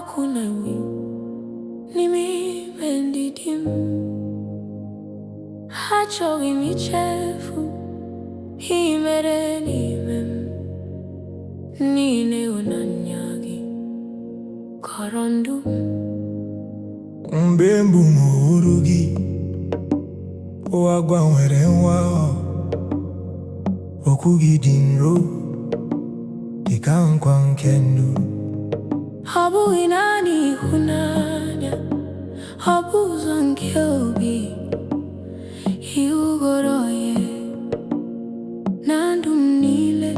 Wakunawi Nimi mendidim Hachogi michefu Himere nimem Nine unanyagi Karandum Mbembu murugi Wagwa nwere nwa Okugi dinro Dika nkwa nke ndụ Habu inani hunanya Habu zanke obi Hiugoroye Ndụ M niile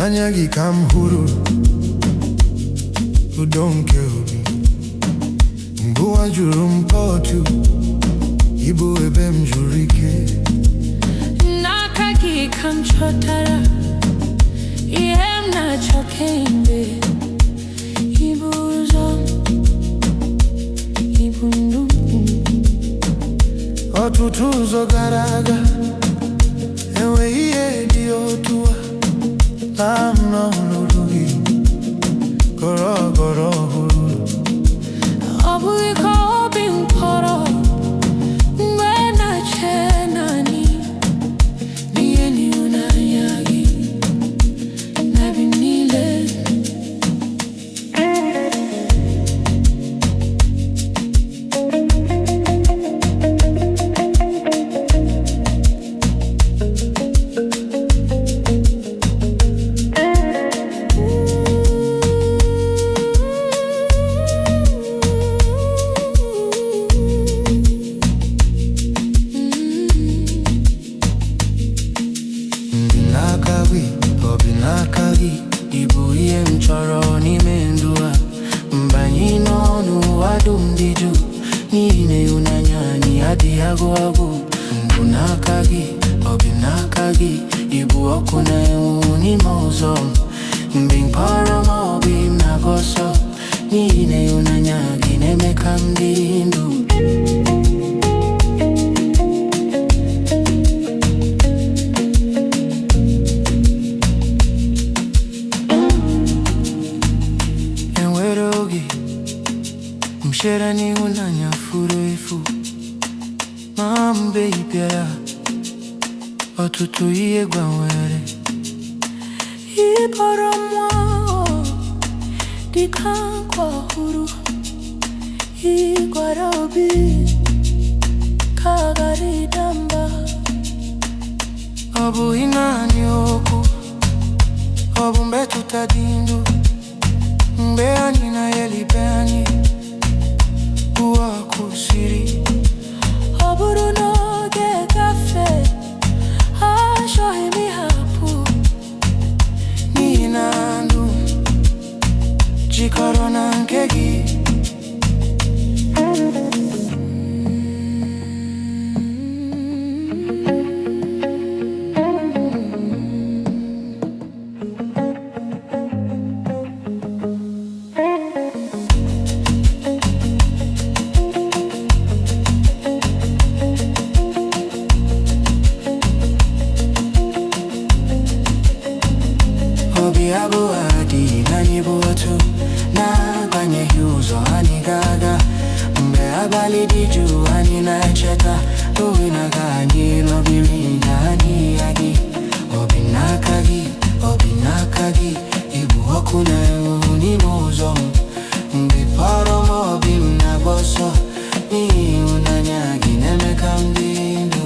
Anya gị ka m hụrụ udo nke obi mgbe ụwa juru m pọtụ ịbụ ebe m juru ike N'aka gị ka m chọtara ihe m na-achọ kemgbe ịbụ ụzọ ịbụ ndụ ọtụtụ ụzọ gara aga enweghị ihe dị otu a m n'ọnọdụ gị gọrọ ọhụrụ ọ bụghị ka obi m kpọrọ mgbe na-eche naanị n'ihe n'ịhụnanya gị n'ebe m niile Obi n'aka gị ịbụ ihe m chọrọ n'ime ndụ a mbanye n'ọnụ ụwa dum dị jụụ n'ihi na ịhụnanya anyị adịghị agụ agụ mbụ n'aka gị obi n'aka gị ịbụ ọkụ na-enwu n'ime ụzọ mgbe mkpọrọ ma ọ bụ m na-aga ọsọ n'ihi na ịhụnanya gị na-eme ka m dị ndụ Chere n'ịhụnanya furu efu ma mgbe ị bịara ọtụtụ ihe gbanwere ị kpọrọ nwa dịka nkwa ọhụrụ ị gwara obi ka ghara ịda mba ọ bụghị naanị okwu ọ bụ mmetụta dị ndụ mgbe anyị na-elibe anyị ụwa kwụsịrị ọ bụrụ n'oge gafe achọghị m ịhapụ n'ihi na ndụ jikọrọ na nke gị anyị bụ otu na-agbanyeghị ụzọ anyị ga-aga mgbe abalị dị jụụ anyị na-echeta owe na-aga anyị n'obiri na anyị ya gị obi n'aka gị obi n'aka gị ịbụ ọkụ na-enwu n'ime ụzọ mgbe kpọrọ m obi m na-agba ọsọ n'ihi ịhụnanya gị na-eme ka m dị ndụ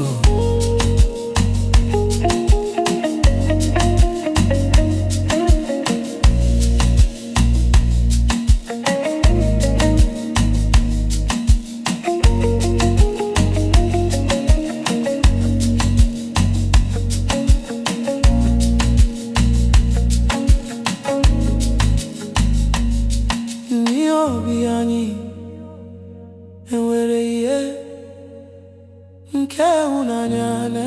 obi anyị enwere ihe nke ịhụnanya na